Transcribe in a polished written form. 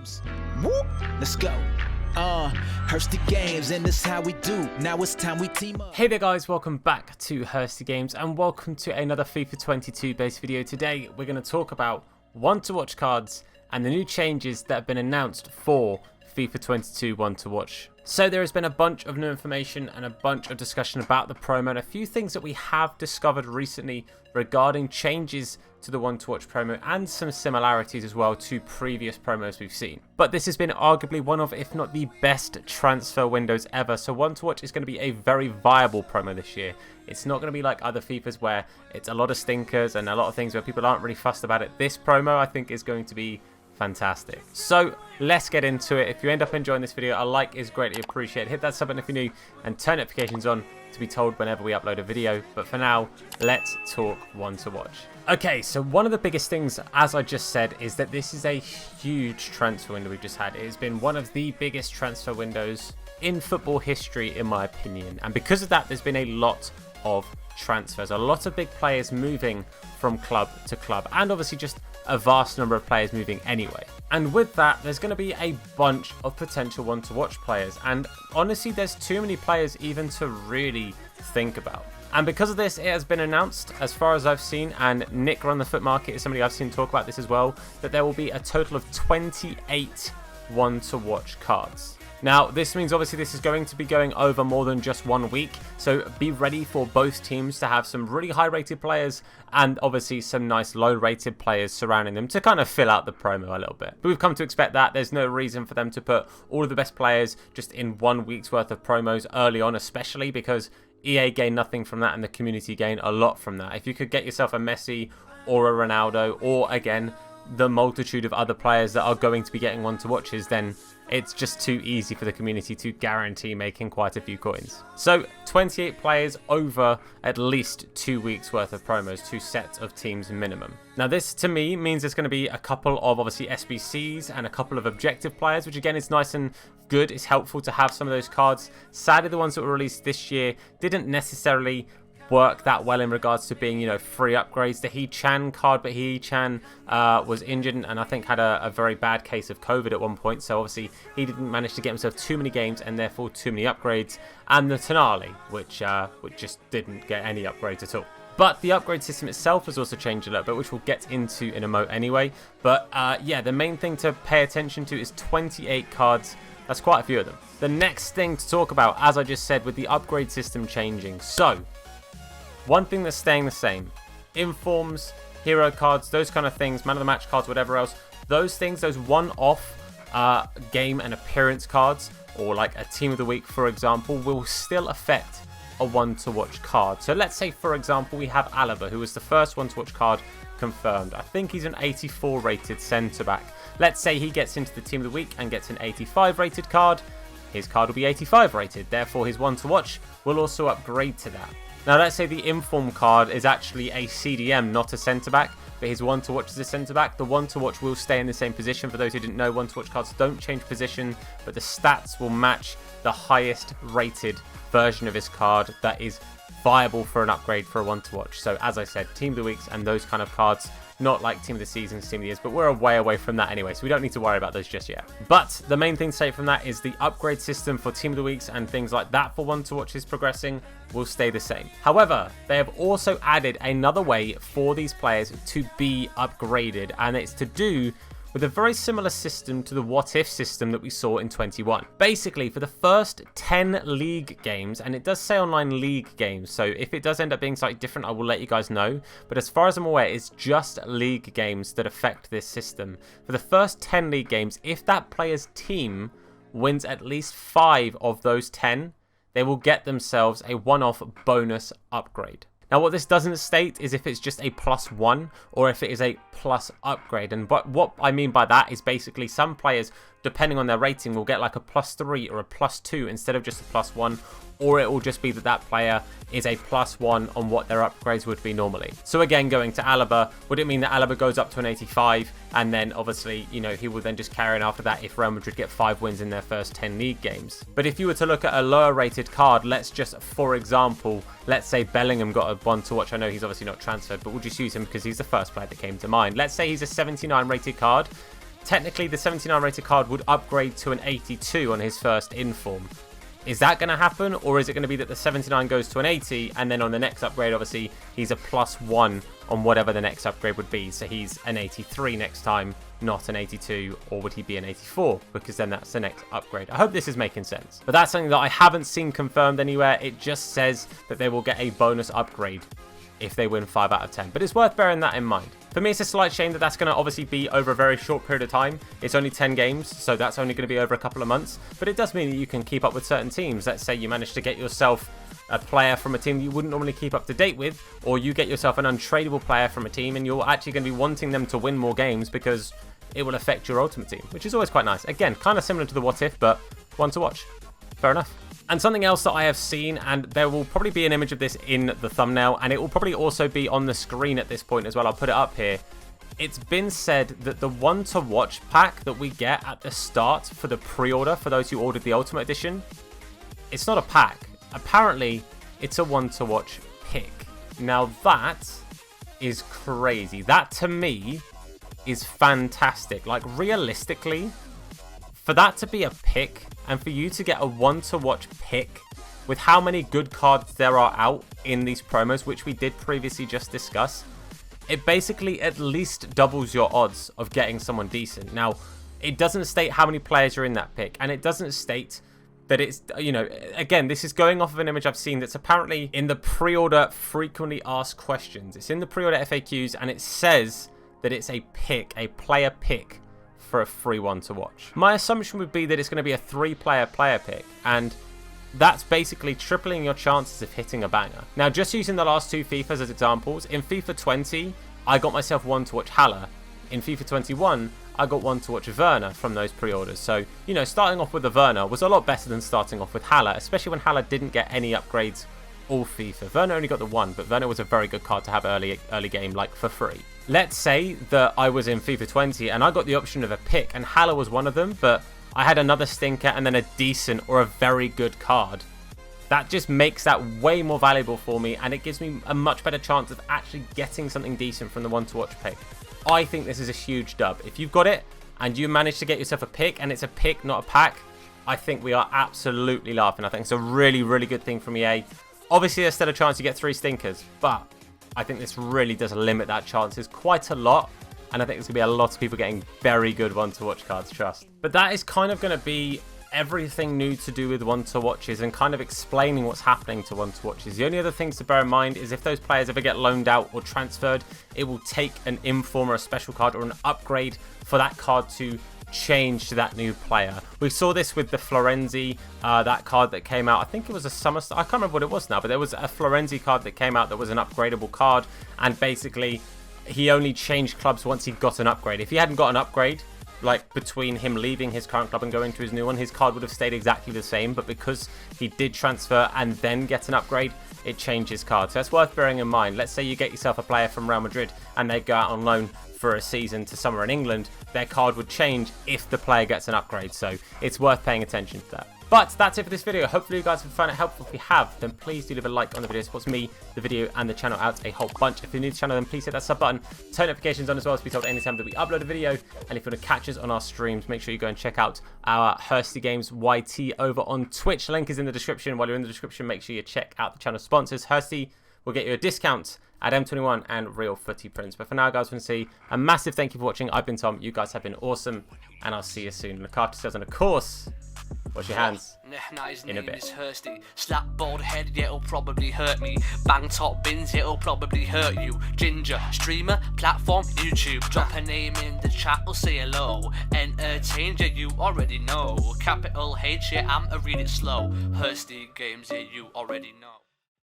games. Whoop, let's go. Hursty Games, and this how we do. Now it's time we team up. Hey there guys, welcome back to Hursty Games and welcome to another FIFA 22 based video. Today we're going to talk about one to watch cards and the new changes that have been announced for FIFA 22 one to watch. So there has been a bunch of new information and a bunch of discussion about the promo and a few things that we have discovered recently regarding changes to the one to watch promo and some similarities as well to previous promos we've seen. But this has been arguably one of, if not the best transfer windows ever, so one to watch is going to be a very viable promo this year. It's not going to be like other FIFAs where it's a lot of stinkers and a lot of things where people aren't really fussed about it. This promo I think is going to be fantastic. So let's get into it. If you end up enjoying this video, a like is greatly appreciated. Hit that sub button if you're new and turn notifications on to be told whenever we upload a video. But for now, let's talk one to watch. Okay, so one of the biggest things, as I just said, is that this is a huge transfer window we've just had. It has been one of the biggest transfer windows in football history, in my opinion. And because of that, there's been a lot of transfers, a lot of big players moving from club to club, and obviously just a vast number of players moving anyway. And with that, there's going to be a bunch of potential one to watch players, and honestly there's too many players even to really think about. And because of this, it has been announced, as far as I've seen, and Nick on the Foot Market is somebody I've seen talk about this as well, that there will be a total of 28 one to watch cards. Now, this means obviously this is going to be going over more than just 1 week, so be ready for both teams to have some really high rated players and obviously some nice low rated players surrounding them to kind of fill out the promo a little bit. But we've come to expect that. There's no reason for them to put all of the best players just in 1 week's worth of promos early on, especially because EA gain nothing from that and the community gain a lot from that. If you could get yourself a Messi or a Ronaldo, or again the multitude of other players that are going to be getting one to watches, then it's just too easy for the community to guarantee making quite a few coins. So 28 players over at least 2 weeks worth of promos, 2 sets of teams minimum. Now this to me means there's going to be a couple of obviously SBCs and a couple of objective players, which again is nice and good. It's helpful to have some of those cards. Sadly, the ones that were released this year didn't necessarily work that well in regards to being, you know, free upgrades. The He-Chan card, but He-Chan was injured and I think had a very bad case of COVID at one point, so obviously he didn't manage to get himself too many games and therefore too many upgrades. And the Tonali, which just didn't get any upgrades at all. But the upgrade system itself has also changed a little bit, which we'll get into in a moment anyway. But yeah, the main thing to pay attention to is 28 cards. That's quite a few of them. The next thing to talk about, as I just said, with the upgrade system changing. So one thing that's staying the same: informs, hero cards, those kind of things, man of the match cards, whatever else. Those things, those one-off game and appearance cards, or like a team of the week, for example, will still affect a one to watch card. So let's say, for example, we have Alaba, who was the first one to watch card confirmed. I think he's an 84 rated centre back. Let's say he gets into the team of the week and gets an 85 rated card. His card will be 85 rated. Therefore, his one to watch will also upgrade to that. Now, let's say the inform card is actually a CDM, not a centre-back, but his one to watch is a centre-back. The one to watch will stay in the same position. For those who didn't know, one to watch cards don't change position, but the stats will match the highest rated version of his card that is viable for an upgrade for a one to watch. So as I said, team of the weeks and those kind of cards, not like team of the seasons, team of the years, but we're way away from that anyway, so we don't need to worry about those just yet. But the main thing to say from that is the upgrade system for team of the weeks and things like that for one to watch is progressing will stay the same. However, they have also added another way for these players to be upgraded, and it's to do with a very similar system to the what if system that we saw in 21. Basically, for the first 10 league games, and it does say online league games, so if it does end up being slightly different, I will let you guys know. But as far as I'm aware, it's just league games that affect this system. For the first 10 league games, if that player's team wins at least 5 of those 10, they will get themselves a one-off bonus upgrade. Now, what this doesn't state is if it's just a +1 or if it is a plus upgrade. And what I mean by that is basically some players, depending on their rating, will get like a +3 or a +2 instead of just a +1, or it will just be that that player is a +1 on what their upgrades would be normally. So again, going to Alaba, would it mean that Alaba goes up to an 85 and then obviously, you know, he will then just carry on after that if Real Madrid get 5 wins in their first 10 league games? But if you were to look at a lower rated card, let's just, for example, let's say Bellingham got a one to watch. I know he's obviously not transferred, but we'll just use him because he's the first player that came to mind. Let's say he's a 79 rated card. technically the 79 rated card would upgrade to an 82 on his first inform. Is that going to happen, or is it going to be that the 79 goes to an 80 and then on the next upgrade, obviously, he's a +1 on whatever the next upgrade would be? So he's an 83 next time, not an 82, or would he be an 84? Because then that's the next upgrade. I hope this is making sense. But that's something that I haven't seen confirmed anywhere. It just says that they will get a bonus upgrade if they win 5 out of 10. But it's worth bearing that in mind. For me, it's a slight shame that that's going to obviously be over a very short period of time. It's only 10 games, so that's only going to be over a couple of months. But it does mean that you can keep up with certain teams. Let's say you manage to get yourself a player from a team you wouldn't normally keep up to date with, or you get yourself an untradeable player from a team and you're actually going to be wanting them to win more games because it will affect your ultimate team, which is always quite nice. Again, kind of similar to the what if, but one to watch. Fair enough. And something else that I have seen, and there will probably be an image of this in the thumbnail, and it will probably also be on the screen at this point as well. I'll put it up here. It's been said that the one to watch pack that we get at the start for the pre-order, for those who ordered the Ultimate Edition, it's not a pack. Apparently, it's a one to watch pick. Now that is crazy. That to me is fantastic. Like, realistically, for that to be a pick and for you to get a one to watch pick with how many good cards there are out in these promos, which we did previously just discuss, it basically at least doubles your odds of getting someone decent. Now, it doesn't state how many players are in that pick, and it doesn't state that it's, you know, again, this is going off of an image I've seen that's apparently in the pre-order frequently asked questions. It's in the pre-order FAQs, and it says that it's a pick, a player pick for a free one to watch. My assumption would be that it's going to be a 3-player player pick, and that's basically tripling your chances of hitting a banger. Now, just using the last 2 FIFAs as examples, in FIFA 20, I got myself one to watch Haller. In FIFA 21, I got one to watch Werner from those pre-orders. So, you know, starting off with the Werner was a lot better than starting off with Haller, especially when Haller didn't get any upgrades all FIFA. Werner only got the 1, but Werner was a very good card to have early game, like, for free. Let's say that I was in FIFA 20 and I got the option of a pick, and Haller was one of them, but I had another stinker and then a decent or a very good card. That just makes that way more valuable for me, and it gives me a much better chance of actually getting something decent from the one to watch pick. I think this is a huge dub. If you've got it and you manage to get yourself a pick and it's a pick, not a pack, I think we are absolutely laughing. I think it's a really, really good thing from EA. Obviously, there's still a chance you get 3 stinkers, but I think this really does limit that chances quite a lot. And I think there's going to be a lot of people getting very good one to watch cards, trust. But that is kind of going to be everything new to do with one to watches and kind of explaining what's happening to one to watches. The only other things to bear in mind is if those players ever get loaned out or transferred, it will take an inform or a special card or an upgrade for that card to change to that new player. We saw this with the Florenzi, that card that came out. I think it was a summer star. I can't remember what it was now, but there was a Florenzi card that came out that was an upgradable card, and basically he only changed clubs once he got an upgrade. If he hadn't got an upgrade, like between him leaving his current club and going to his new one, his card would have stayed exactly the same, but because he did transfer and then get an upgrade, it changed his card. So that's worth bearing in mind. Let's say you get yourself a player from Real Madrid and they go out on loan for a season to somewhere in England, their card would change if the player gets an upgrade, so it's worth paying attention to that. But that's it for this video. Hopefully you guys have found it helpful. If you have, then please do leave a like on the video. It supports me, the video, and the channel out a whole bunch. If you're new to the channel, then please hit that sub button. Turn notifications on as well to be told anytime that we upload a video. And if you want to catch us on our streams, make sure you go and check out our Hursty Games YT over on Twitch. The link is in the description. While you're in the description, make sure you check out the channel sponsors. Hursty will get you a discount at M21 and Real Footy Prints. But for now, guys, we're going to see a massive thank you for watching. I've been Tom. You guys have been awesome. And I'll see you soon. Look after yourselves, and of course, wash your hands in a bit. His name is Hursty. Slap bald head, yeah, it'll probably hurt me. Bang top bins, it'll probably hurt you. Ginger, streamer, platform, YouTube. Drop a name in the chat, we'll say hello. Entertainer, you already know. Capital H, yeah, I'm a read it slow. Hursty Games, yeah, you already know.